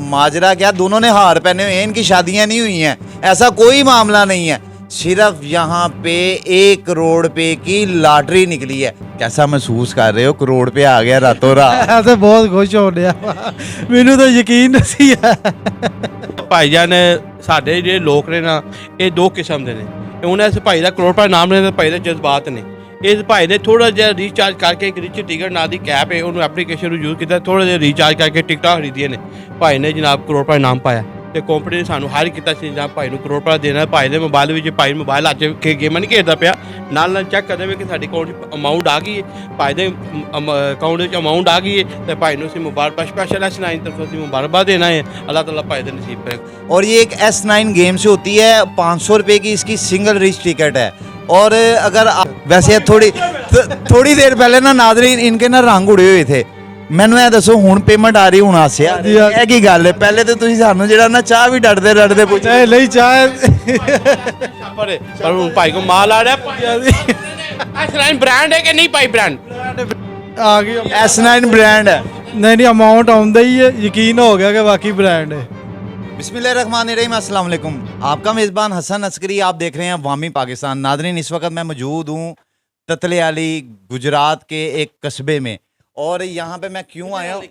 माजरा क्या, दोनों ने हार पहने हुए हैं, इनकी शादियां नहीं हुई हैं, ऐसा कोई मामला नहीं है। सिर्फ यहाँ पे 1 करोड़ रुपए की लॉटरी निकली है। कैसा महसूस कर रहे हो, करोड़ रुपया आ गया रातों रात? मैं तो बहुत खुश हो ਰਿਹਾ ਮੈਨੂੰ ਤਾਂ ਯਕੀਨ ਨਹੀਂ ਹੈ। ਭਾਈ ਜਾਨ ਸਾਡੇ ਜਿਹੜੇ ਲੋਕ ਨੇ ਨਾ ਇਹ ਦੋ ਕਿਸਮ ਦੇ ਨੇ। ਹੁਣ ਇਸ ਭਾਈ ਦਾ ਕਰੋੜ ਰੁਪਏ ਨਾਮ ਨੇ ਤੇ ਭਾਈ ਦੇ ਜਜ਼ਬਾਤ ਨੇ। ਇਸ ਭਾਈ ਨੇ ਥੋੜਾ ਜਿਹਾ ਰੀਚਾਰਜ ਕਰਕੇ ਇੱਕ ਰਿਚ ਟਿਕਟ ਨਾਂ ਦੀ ਕੈਪ ਹੈ ਉਹਨੂੰ ਐਪਲੀਕੇਸ਼ਨ ਨੂੰ ਯੂਜ਼ ਕੀਤਾ, ਥੋੜਾ ਜਿਹਾ ਰੀਚਾਰਜ ਕਰਕੇ ਟਿਕਟਾਂ ਖਰੀਦੀਆਂ ਨੇ। ਭਾਈ ਨੇ ਜਨਾਬ ਕਰੋੜ ਰੁਪਏ ਨਾਮ ਪਾਇਆ ਤੇ ਕੰਪਨੀ ਨੇ ਸਾਨੂੰ ਹਾਇਰ ਕੀਤਾ ਸੀ ਜਨਾਬ ਭਾਈ ਨੂੰ ਕਰੋੜ ਰੁਪਏ ਦੇਣਾ। ਭਾਈ ਦੇ ਮੋਬਾਈਲ ਵਿੱਚ ਭਾਈ ਮੋਬਾਈਲ ਅੱਜ ਕੇ ਗੇਮਾਂ ਨਹੀਂ ਖੇਡਦਾ ਪਿਆ, ਨਾਲ ਨਾਲ ਚੈੱਕ ਕਰਦੇ ਵੇ ਕਿ ਸਾਡੀ ਅਕਾਊਂਟ 'ਚ ਅਮਾਊਂਟ ਆ ਗਈ ਹੈ, ਭਾਈ ਦੇ ਅਕਾਊਂਟ ਵਿੱਚ ਅਮਾਊਂਟ ਆ ਗਈ ਹੈ ਤੇ ਭਾਈ ਨੂੰ ਅਸੀਂ ਮੁਬਾਰਕ ਸਪੈਸ਼ਲ S9 ਤਰਫੋਂ ਅਸੀਂ ਮੁਬਾਰਕਬਾਦ देना है। अल्लाह ताला भाई दे नसीब करे। और ये एक S9 गेम से होती है, 500 रुपए की इसकी सिंगल रिच टिकट है। और अगर वैसे थोड़ी देर पहले ना नाज़रीन इनके ना रंग उड़े हुए थे। ਮੈਨੂੰ ਇਹ ਦੱਸੋ ਹੁਣ ਪੇਮੈਂਟ ਆ ਰਹੀ, ਹੁਣ ਹਾਸਿਆ ਇਹ ਕੀ ਗੱਲ ਹੈ? ਪਹਿਲੇ ਤੇ ਤੁਸੀਂ ਸਾਨੂੰ ਜਿਹੜਾ ਨਾ ਚਾਹ ਵੀ ਡਰਦੇ ਪੁੱਛਿਆ ਚਾਹੇ ਲਈ ਚਾਹ पर उन भाई को माल आ रहा है। S9 ब्रांड है कि नहीं भाई? ब्रांड ਆ ਗਈ S9 ब्रांड है। ਨਹੀਂ ਅਮਾਉਂਟ ਆਉਂਦਾ ਹੀ ਹੈ, ਯਕੀਨ ਹੋ ਗਿਆ ਕਿ ਵਾਕਈ ਬ੍ਰਾਂਡ ਹੈ। बिस्मिल्लाहिर्रहमानिर्रहीम, अस्सलाम वालेकुम। आपका मेज़बान हसन अस्करी, आप देख रहे हैं वामी पाकिस्तान। नाज़रीन, इस वक्त मैं मौजूद हूँ ततलियाली गुजरात के एक कस्बे में। और यहाँ पे मैं क्यों आया हूँ?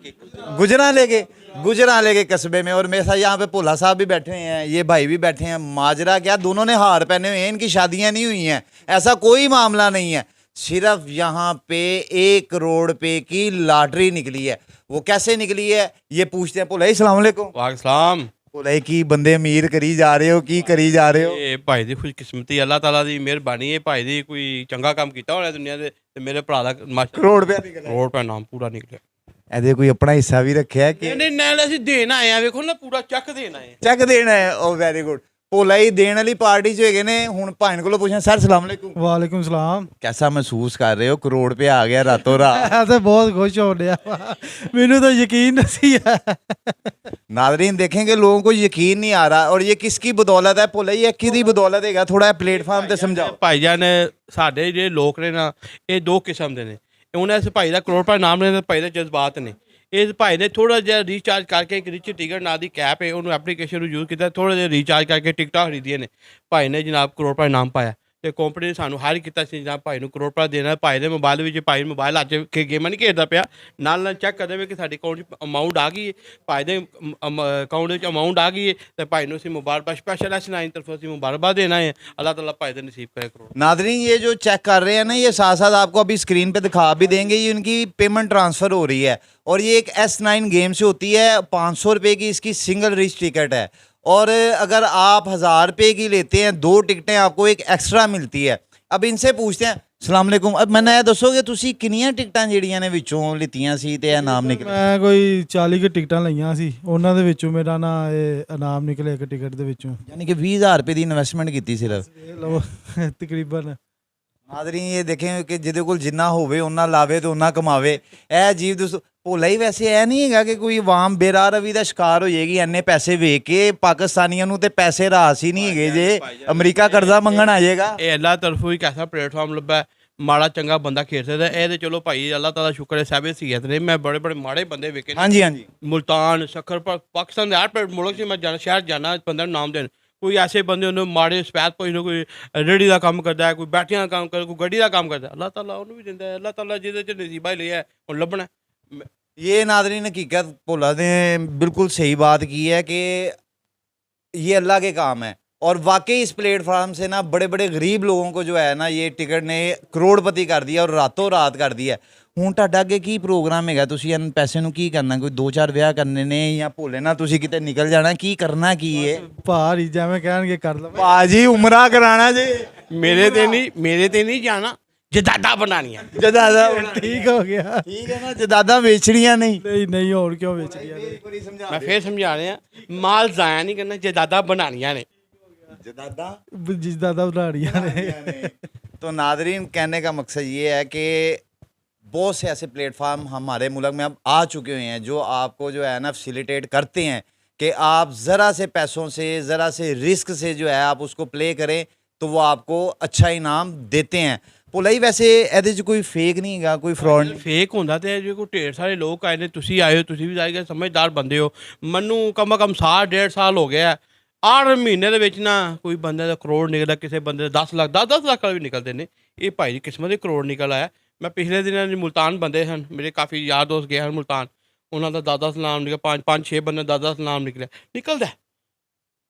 गुजराले के कस्बे में। और मेरे साथ यहाँ पे भोला साहब भी बैठे हुए हैं, ये भाई भी बैठे हैं। माजरा क्या, दोनों ने हार पहने हुए हैं, इनकी शादियाँ नहीं हुई हैं, ऐसा कोई मामला नहीं है। सिर्फ यहाँ पे 1 करोड़ रुपए की लॉटरी निकली है। वो कैसे निकली है ये पूछते हैं। भोला जी अस्सलाम वालेकुम। वालेकुम। भोला जी की बंदे अमीर करी जा रहे हो, की करी जा रहे हो? ਇਹ ਭਾਈ ਦੀ ਖੁਸ਼ਕਿਸਮਤੀ ਅੱਲਾਹ ਤਾਲਾ ਦੀ ਮਿਹਰਬਾਨੀ ਹੈ। ਭਾਈ ਦੀ ਕੋਈ ਚੰਗਾ ਕੰਮ ਕੀਤਾ ਹੋਣਾ ਦੁਨੀਆ ਦੇ ਤੇ ਮੇਰੇ ਭਰਾ ਦਾ ਕਰੋੜ ਰੁਪਏ ਨਿਕਲਿਆ। ਕਰੋੜ ਰੁਪਏ ਨਾਮ ਪੂਰਾ ਨਿਕਲਿਆ। ਇਹਦੇ ਕੋਈ ਆਪਣਾ ਹਿੱਸਾ ਵੀ ਰੱਖਿਆ ਕਿ ਨਹੀਂ ਨਾਲ ਅਸੀਂ ਦੇਣ ਆਏ ਆ, ਵੇਖੋ ਨਾ ਪੂਰਾ ਚੱਕ ਦੇਣ ਆਏ। ਚੈੱਕ ਦੇਣਾ ਹੈ? ਉਹ ਵੈਰੀ ਗੁੱਡ। ਭੋਲਾ ਜੀ ਦੇਣ ਵਾਲੀ ਪਾਰਟੀ 'ਚ ਹੈਗੇ ਨੇ। ਹੁਣ ਭਾਈ ਕੋਲੋਂ ਪੁੱਛਾਂ, ਸਰ ਸਲਾਮ ਅਲੈਕੁਮ। ਵਾਲੇਕੁਮ ਸਲਾਮ। कैसा महसूस कर रहे हो, करोड़ रुपया आ गया रातों रात? ਮੈਂ ਤਾਂ ਬਹੁਤ ਖੁਸ਼ ਹੋ ਰਿਹਾ ਮੈਨੂੰ ਤਾਂ ਯਕੀਨ नहीं है। नाज़रीन देखेंगे लोगों को यकीन नहीं आ रहा। और ये किसकी बदौलत है भोला जी? किसकी बदौलत है? थोड़ा प्लेटफार्म ਤੇ ਸਮਝਾਓ। ਭਾਈ ਜਾਨ ਸਾਡੇ ਜਿਹੜੇ ਲੋਕ ਨੇ ਨਾ ਇਹ ਦੋ ਕਿਸਮ ਦੇ ਨੇ। ਹੁਣ ਇਸ ਭਾਈ ਦਾ ਕਰੋੜ ਰੁਪਏ ਨਾਮ ਨੇ ਤੇ ਭਾਈ ਦੇ ਜਜ਼ਬਾਤ ਨੇ। ਇਸ ਭਾਈ ਨੇ ਥੋੜਾ ਜਿਹਾ ਰੀਚਾਰਜ ਕਰਕੇ ਇੱਕ ਰਿਚ ਟਿਕਟ ਨਾਂ ਦੀ ਕੈਪ ਹੈ ਉਹਨੂੰ ਐਪਲੀਕੇਸ਼ਨ ਨੂੰ ਯੂਜ਼ ਕੀਤਾ, ਥੋੜਾ ਜਿਹਾ ਰੀਚਾਰਜ ਕਰਕੇ ਟਿਕਟਾਂ ਖਰੀਦੀਆਂ ਨੇ। ਭਾਈ ਨੇ ਜਨਾਬ ਕਰੋੜ ਰੁਪਏ ਨਾਮ ਪਾਇਆ ਤੇ ਕੰਪਨੀ ਨੇ ਸਾਨੂੰ ਹਾਇਰ ਕੀਤਾ ਸੀ ਜਨਾਬ ਭਾਈ ਨੂੰ ਕਰੋੜ ਰੁਪਏ ਦੇਣਾ। ਭਾਈ ਦੇ ਮੋਬਾਈਲ ਵਿੱਚ ਭਾਈ ਮੋਬਾਈਲ ਅੱਜ ਕੇ ਗੇਮਾਂ ਨਹੀਂ ਖੇਡਦਾ ਪਿਆ, ਨਾਲ ਨਾਲ ਚੈੱਕ ਕਰਦੇ ਵੇ ਕਿ ਸਾਡੀ ਅਕਾਊਂਟ 'ਚ ਅਮਾਊਂਟ ਆ ਗਈ ਹੈ, ਭਾਈ ਦੇ ਅਕਾਊਂਟ ਵਿੱਚ ਅਮਾਊਂਟ ਆ ਗਈ ਹੈ ਤੇ ਭਾਈ ਨੂੰ ਅਸੀਂ ਮੁਬਾਰਕ ਸਪੈਸ਼ਲ S9 ਤਰਫੋਂ ਅਸੀਂ ਮੁਬਾਰਕਬਾਦ देना है। अल्लाह ताला भाई दे नसीब करे करोड़। नाज़रीन ये जो चेक कर रहे हैं ना, ये साथ साथ आपको अभी स्क्रीन पे दिखा भी देंगे, ये उनकी पेमेंट ट्रांसफ़र हो रही है। और ये एक S9 गेम से होती है, 500 रुपए की इसकी सिंगल रिच टिकट है। और अगर आप 1000 रुपये की लेते हैं, 2 टिकटें आपको एक एक्स्ट्रा मिलती है। अब इनसे पूछते हैं, ਸਲਾਮ ਅਲੈਕੁਮ। अब मैंने ਇਹ ਦੱਸੋਗੇ ਤੁਸੀਂ ਕਿੰਨੀਆਂ ਟਿਕਟਾਂ ਜਿਹੜੀਆਂ ਨੇ ਵਿੱਚੋਂ ਲਿੱਤੀਆਂ ਸੀ ਤੇ ਇਹ ਨਾਮ ਨਿਕਲਿਆ? ਮੈਂ ਕੋਈ 40 ਕੁ ਟਿਕਟਾਂ ਲਈਆਂ ਸੀ, ਉਹਨਾਂ ਦੇ ਵਿੱਚੋਂ ਮੇਰਾ ਨਾ ਇਹ ਇਨਾਮ ਨਿਕਲਿਆ ਇੱਕ ਟਿਕਟ ਦੇ ਵਿੱਚੋਂ। ਯਾਨੀ ਕਿ 20000 ਰੁਪਏ ਦੀ ਇਨਵੈਸਟਮੈਂਟ ਕੀਤੀ ਸਿਰਫ। ਲਓ ਤਕਰੀਬਨ। ਨਾਜ਼ਰੀਨ ਇਹ ਦੇਖੇ ਕਿ ਜਿਹਦੇ ਕੋਲ ਜਿੰਨਾ ਹੋਵੇ ਉਹਨਾਂ ਲਾਵੇ ਤੇ ਉਹਨਾਂ ਕਮਾਵੇ। ਇਹ ਅਜੀਬ ਦੋਸਤੋ ਭੋਲਾ ਹੀ ਵੈਸੇ ਇਹ ਨਹੀਂ ਹੈਗਾ ਕਿ ਕੋਈ ਆਵਾਮ ਬੇਰਾਹ ਰਵੀ ਦਾ ਸ਼ਿਕਾਰ ਹੋ ਜਾਏਗੀ ਇੰਨੇ ਪੈਸੇ ਵੇਖ ਕੇ। ਪਾਕਿਸਤਾਨੀਆਂ ਨੂੰ ਤੇ ਪੈਸੇ ਰਾਸ ਹੀ ਨਹੀਂ ਹੈਗੇ ਜੇ ਅਮਰੀਕਾ ਕਰਜ਼ਾ ਮੰਗਣ ਆ ਜਾਏਗਾ। ਇਹ ਅੱਲਾਹ ਤਰਫੋਂ ਇੱਕ ਐਸਾ ਪਲੇਟਫਾਰਮ ਲੱਭਾ, ਮਾੜਾ ਚੰਗਾ ਬੰਦਾ ਖੇਡ ਸਕਦਾ। ਇਹ ਤੇ ਚਲੋ ਭਾਈ ਅੱਲਾਹ ਤਾਲਾ ਸ਼ੁਕਰ ਹੈ ਸਾਹਿਬ ਸੀਹਤ ਨੇ। ਮੈਂ ਬੜੇ ਮਾੜੇ ਬੰਦੇ ਵੇਖੇ ਨੇ। ਹਾਂਜੀ ਹਾਂਜੀ। ਮੁਲਤਾਨ ਸਖਰ ਪਾਕਿਸਤਾਨ ਦੇ ਹਰ ਮੁਲਕ 'ਚ ਮੈਂ ਜਾਣਾ, ਸ਼ਹਿਰ ਜਾਣਾ, ਬੰਦੇ ਨੂੰ ਨਾਮ ਦੇਣ। ਕੋਈ ਐਸੇ ਬੰਦੇ ਉਹਨੂੰ ਮਾੜੇ ਸਪੈਤ ਕੋਈ ਨਾ ਕੋਈ ਰੇਹੜੀ ਦਾ ਕੰਮ ਕਰਦਾ ਹੈ, ਕੋਈ ਬੈਠਿਆਂ ਦਾ ਕੰਮ ਕਰਦਾ, ਕੋਈ ਗੱਡੀ ਦਾ ਕੰਮ ਕਰਦਾ। ਅੱਲਾਹ ਤਾਲਾ ਉਹਨੂੰ ਵੀ ਦਿੰਦਾ ਹੈ। ਅੱਲਾਹ ਤਾਲਾ ਜਿਹਦੇ 'ਚ ਨਸੀਬਾ ਲਿਆ ਉਹ ਲੱਭਣਾ। ये नाज़रीन हकीकत भोला ने बिल्कुल सही बात की है कि ये अल्लाह के काम है। और वाकई इस प्लेटफार्म से ना बड़े बड़े गरीब लोगों को जो है ना ये टिकट ने करोड़पति कर दिया और रातों रात कर दिया। ਹੁਣ ਤੁਹਾਡਾ ਅੱਗੇ ਕੀ ਪ੍ਰੋਗਰਾਮ ਹੈਗਾ? ਤੁਸੀਂ ਇਹਨਾਂ ਪੈਸੇ ਨੂੰ ਕੀ ਕਰਨਾ? ਕੋਈ 2-4 ਵਿਆਹ ਕਰਨੇ ਨੇ ਜਾਂ ਭੋਲੇ ਨਾਲ ਤੁਸੀਂ ਕਿਤੇ ਨਿਕਲ ਜਾਣਾ? ਕੀ ਕਰਨਾ ਕੀ ਹੈ? ਭਾਰੀ ਜਿਵੇਂ ਕਹਿਣਗੇ ਕਰ ਲਵਾਂ। ਭਾਜੀ ਉਮਰਾ ਕਰਾਣਾ ਜੇ। ਮੇਰੇ ਤੇ ਨਹੀਂ ਜਾਣਾ, ਜਦਾਦਾ ਬਣਾਣੀਆਂ। ਜਦਾਦਾ ਠੀਕ ਹੋ ਗਿਆ। ਠੀਕ ਹੈ ਨਾ, ਜਦਾਦਾ ਵੇਚਣੀਆਂ ਨਹੀਂ। ਨਹੀਂ ਹੋਰ ਕਿਉਂ ਵੇਚ ਲਿਆ? ਮੈਂ ਫੇਰ ਸਮਝਾ ਰਿਹਾ, ਮਾਲ ਜ਼ਾਇਆ ਨਹੀਂ ਕਰਨਾ, ਜਦਾਦਾ ਬਣਾਣੀਆਂ ਨੇ। जदादा जिस दादा बना रही है। तो नादरीन कहने का मकसद ये है कि बहुत से ऐसे प्लेटफार्म हमारे मुल्क में अब आ चुके हुए हैं जो आपको जो है ना फैसिलिटेट करते हैं कि आप ज़रा से पैसों से, ज़रा से रिस्क से जो है आप उसको प्ले करें तो वो आपको अच्छा इनाम देते हैं। ਭੁੱਲਾ ਹੀ ਵੈਸੇ ਇਹਦੇ 'ਚ ਕੋਈ ਫੇਕ ਨਹੀਂ ਹੈਗਾ, ਕੋਈ ਫਰਾਡ ਨਹੀਂ। ਫੇਕ ਹੁੰਦਾ ਤੇ ਜੇ ਕੋਈ ਢੇਰ ਸਾਰੇ ਲੋਕ ਆਏ ਨੇ, ਤੁਸੀਂ ਆਏ ਹੋ, ਤੁਸੀਂ ਵੀ ਜਾਏਗਾ, ਸਮਝਦਾਰ ਬੰਦੇ ਹੋ। ਮੈਨੂੰ ਕਮ ਕਮ ਸਾਲ 1.5 ਸਾਲ ਹੋ ਗਿਆ 8 ਮਹੀਨੇ ਦੇ ਵਿੱਚ ਨਾ ਕੋਈ ਬੰਦੇ ਦਾ ਕਰੋੜ ਨਿਕਲਦਾ, ਕਿਸੇ ਬੰਦੇ ਦਾ 10 ਲੱਖ 10 ਲੱਖ ਵਾਲੇ ਵੀ ਨਿਕਲਦੇ ਨੇ। ਇਹ ਭਾਈ ਦੀ ਕਿਸਮਤ ਦੇ ਕਰੋੜ ਨਿਕਲ ਆਇਆ। ਮੈਂ ਪਿਛਲੇ ਦਿਨਾਂ ਦੀ ਮੁਲਤਾਨ ਬੰਦੇ ਹਨ ਮੇਰੇ, ਕਾਫੀ ਯਾਰ ਦੋਸਤ ਗਏ ਹਨ ਮੁਲਤਾਨ, ਉਹਨਾਂ ਦਾ 10 ਨਾਮ ਨਿਕਲਿਆ, 5-6 ਬੰਦੇ 10 ਨਾਮ ਨਿਕਲਦਾ।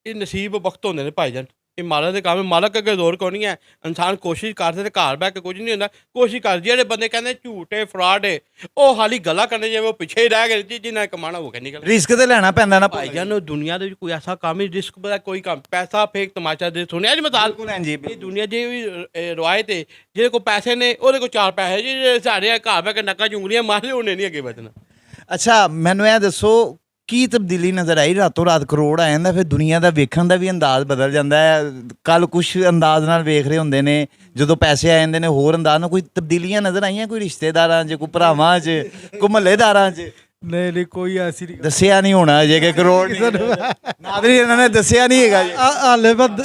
ਇਹ ਨਸੀਬ ਵਕਤ ਹੁੰਦੇ ਨੇ ਭਾਈਜਾਨ, ਇਹ ਮਾਲਕ ਦੇ ਕੰਮ, ਮਾਲਕ ਅੱਗੇ ਜ਼ੋਰ ਕੋਈ ਨਹੀਂ ਹੈ। ਇਨਸਾਨ ਕੋਸ਼ਿਸ਼ ਕਰਦੇ ਤੇ ਘਰ ਬਹਿ ਕੇ ਕੁਝ ਨਹੀਂ ਹੁੰਦਾ, ਕੋਸ਼ਿਸ਼ ਕਰ। ਜਿਹੜੇ ਬੰਦੇ ਕਹਿੰਦੇ ਝੂਠੇ ਫਰਾਡ ਹੈ, ਉਹ ਹਾਲੀ ਗੱਲਾਂ ਕਰਨੇ ਜਿਵੇਂ ਉਹ ਪਿੱਛੇ ਹੀ ਰਹਿ ਗਏ, ਜਿਨ੍ਹਾਂ ਨੇ ਕਮਾਣਾ ਹੋ ਕੇ ਨਿਕਲ। ਰਿਸਕ ਤੇ ਲੈਣਾ ਪੈਂਦਾ ਨਾ ਭਾਈਜਾਨ, ਦੁਨੀਆ ਦੇ ਵਿੱਚ ਕੋਈ ਐਸਾ ਕੰਮ ਹੀ ਰਿਸਕ ਦਾ ਕੋਈ ਕੰਮ, ਪੈਸਾ ਫੇਕ ਤਮਾਸ਼ਾ ਦੇ ਸੁਣਿਆ ਜੀ ਮਸਾਲ। ਇਹ ਦੁਨੀਆ ਦੀ ਵੀ ਰਵਾਇਤ ਹੈ, ਜਿਹਦੇ ਕੋਲ ਪੈਸੇ ਨੇ ਉਹਦੇ ਕੋਲ 4 ਪੈਸੇ, ਜਿਹੜੇ ਸਾਡੇ ਘਰ ਬਹਿ ਕੇ ਨੱਕਾਂ 'ਚ ਉਂਗਲੀਆਂ ਮਾਰਦੇ ਉਹਨੇ ਨਹੀਂ ਅੱਗੇ ਵਧਣਾ। ਅੱਛਾ, ਮੈਨੂੰ ਇਹ ਦੱਸੋ ਕੀ ਤਬਦੀਲੀ ਨਜ਼ਰ ਆਈ? ਰਾਤੋਂ ਰਾਤ ਕਰੋੜ ਆ ਜਾਂਦਾ, ਫਿਰ ਦੁਨੀਆ ਦਾ ਵੇਖਣ ਦਾ ਵੀ ਅੰਦਾਜ਼ ਬਦਲ ਜਾਂਦਾ ਹੈ। ਕੱਲ ਕੁਛ ਅੰਦਾਜ਼ ਨਾਲ ਵੇਖ ਰਹੇ ਹੁੰਦੇ ਨੇ, ਜਦੋਂ ਪੈਸੇ ਆ ਜਾਂਦੇ ਨੇ ਹੋਰ ਅੰਦਾਜ਼ ਨਾਲ। ਕੋਈ ਤਬਦੀਲੀਆਂ ਨਜ਼ਰ ਆਈਆਂ ਕੋਈ ਰਿਸ਼ਤੇਦਾਰਾਂ 'ਚ, ਕੋਈ ਭਰਾਵਾਂ 'ਚ, ਕੋਈ ਮਹੱਲੇਦਾਰਾਂ 'ਚ? ਨਹੀਂ ਕੋਈ ਐਸੀ ਨਹੀਂ। ਦੱਸਿਆ ਨਹੀਂ ਹੋਣਾ ਜੇ ਕਿ ਕਰੋੜ ਨਾਦਰੀ ਇਹਨਾਂ ਨੇ ਦੱਸਿਆ ਨਹੀਂ ਹੈਗਾ ਜੀ। ਹਾਲੇ ਬਦ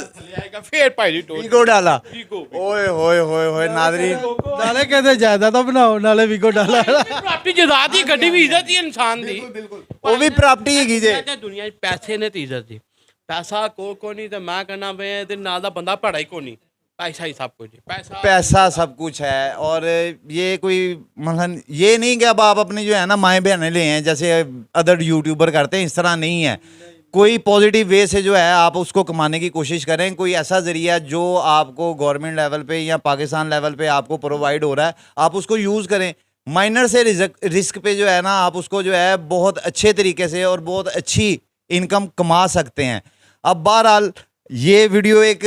ਫੇਰ ਭਾਈ ਦੀ ਟੋਲ ਵੀਗੋ ਡਾਲਾ, ਓਏ ਹੋਏ ਹੋਏ ਹੋਏ ਨਾਦਰੀ। ਨਾਲੇ ਕਹਿੰਦੇ ਜ਼ਿਆਦਾ ਤਾਂ ਬਣਾਓ, ਨਾਲੇ ਵੀਗੋ ਡਾਲਾ। ਪ੍ਰਾਪਰਟੀ ਜਜ਼ਾਤ ਦੀ ਗੱਡੀ ਵੀ ਇੱਜ਼ਤ ਹੀ ਇਨਸਾਨ ਦੀ, ਉਹ ਵੀ ਪ੍ਰਾਪਰਟੀ ਹੈਗੀ ਜੇ। ਦੁਨੀਆ 'ਚ ਪੈਸੇ ਨੇ ਤੇ ਇੱਜ਼ਤ ਦੀ। ਪੈਸਾ ਕੋ ਨਹੀਂ ਤੇ ਮੈਂ कहना ਵੇ ਤੇ ਨਾਲ ਦਾ ਬੰਦਾ ਪੜਾ ਹੀ ਕੋ ਨਹੀਂ। पैसा ही सब कुछ है, पैसा सब कुछ है। और ये कोई मतलब ये नहीं कि अब आप अपनी जो है ना माएँ बहनें ले हैं जैसे अदर यूट्यूबर करते हैं, इस तरह नहीं है। कोई पॉजिटिव वे से जो है आप उसको कमाने की कोशिश करें। कोई ऐसा ज़रिया जो आपको गवर्नमेंट लेवल पे या पाकिस्तान लेवल पे आपको प्रोवाइड हो रहा है, आप उसको यूज़ करें। माइनर से रिस्क पे जो है ना आप उसको जो है बहुत अच्छे तरीके से और बहुत अच्छी इनकम कमा सकते हैं। अब बहरहाल ये वीडियो एक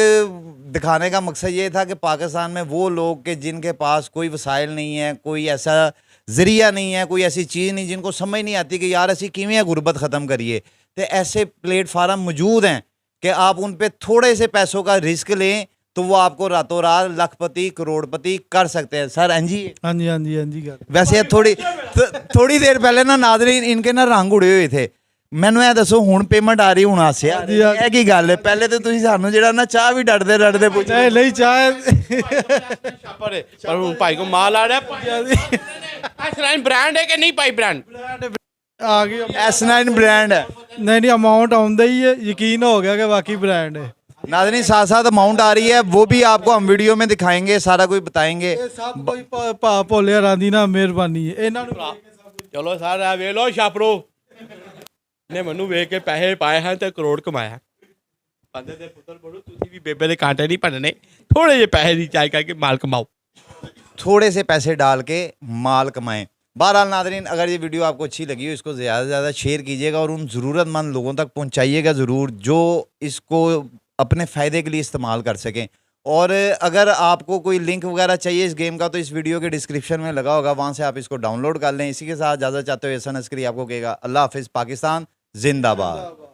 दिखाने का मकसद ये था कि पाकिस्तान में वो लोग के जिनके पास कोई वसाइल नहीं है, कोई ऐसा ज़रिया नहीं है, कोई ऐसी चीज़ नहीं, जिनको समझ नहीं आती कि यार असी किवें गुरबत ख़त्म करिए, तो ऐसे प्लेटफार्म मौजूद हैं कि आप उन पे थोड़े से पैसों का रिस्क लें तो वो आपको रातों रात लखपति करोड़पति कर सकते हैं। सर हाँ जी, हाँ जी, हाँ जी, हाँ जी। वैसे थोड़ी देर पहले ना नादरीन इनके ना रंग उड़े हुए थे। ਮੈਨੂੰ ਇਹ ਦੱਸੋ ਹੁਣ ਪੇਮੈਂਟ ਆ ਰਹੀ, ਹੁਣ ਹਾਸਿਆ ਇਹ ਕੀ ਗੱਲ ਹੈ? ਪਹਿਲੇ ਤੇ ਤੁਸੀਂ ਸਾਨੂੰ ਜਿਹੜਾ ਨਾ ਚਾਹ ਵੀ ਡਰਦੇ ਪੁੱਛ ਨਹੀਂ ਚਾਹ ਪਰ ਹੁਣ ਭਾਈ ਕੋ ਮਾਲ ਆ ਰਿਹਾ। S9 ਬ੍ਰਾਂਡ ਹੈ ਕਿ ਨਹੀਂ ਭਾਈ? ਬ੍ਰਾਂਡ ਆ ਗਈ। S9 ब्रांड है। नहीं अमाउंट आਉਂਦਾ ही है, यकीन हो गया कि वाकई ब्रांड है। नाज़रीन साथ साथ अमाउंट आ रही है, वो भी आपको हम वीडियो में दिखाएंगे, सारा कुछ बताएंगे। सब कोई भा भोले रांदी ना मेहरबानी है ਇਹਨਾਂ ਨੂੰ। ਚਲੋ ਸਾਰਾ ਵੇਖ ਲੋ ਛਾਪਰੋ ਨੇ ਮੈਨੂੰ ਵੇਖ ਕੇ ਪੈਸੇ ਪਾਏ ਹਨ ਤੇ ਕਰੋੜ ਕਮਾਇਆ। ਬੰਦੇ ਦੇ ਪੁੱਤਰ ਬੜੋ, ਤੁਸੀਂ ਵੀ ਬੇਬੇ ਦੇ ਕਾਂਟੇ ਨਹੀਂ ਭੰਨਣੇ, ਥੋੜੇ ਜਿਹੇ ਪੈਸੇ ਦੀ ਚਾਈ ਕਰਕੇ ਮਾਲ ਕਮਾਓ। थोड़े से पैसे डाल के माल कमाएं। बहरहाल नादरीन, अगर ये वीडियो आपको अच्छी लगी हो इसको ज़्यादा से ज़्यादा शेयर कीजिएगा और उन ज़रूरतमंद लोगों तक पहुंचाइएगा ज़रूर, जो इसको अपने फ़ायदे के लिए इस्तेमाल कर सकें। और अगर आपको कोई लिंक वगैरह चाहिए इस गेम का तो इस वीडियो के डिस्क्रिप्शन में लगा होगा, वहाँ से आप इसको डाउनलोड कर लें। इसी के साथ इजाज़त चाहते हो एहसन अस्करी आपको कहेगा अल्लाह हाफिज़, पाकिस्तान जिंदाबाद।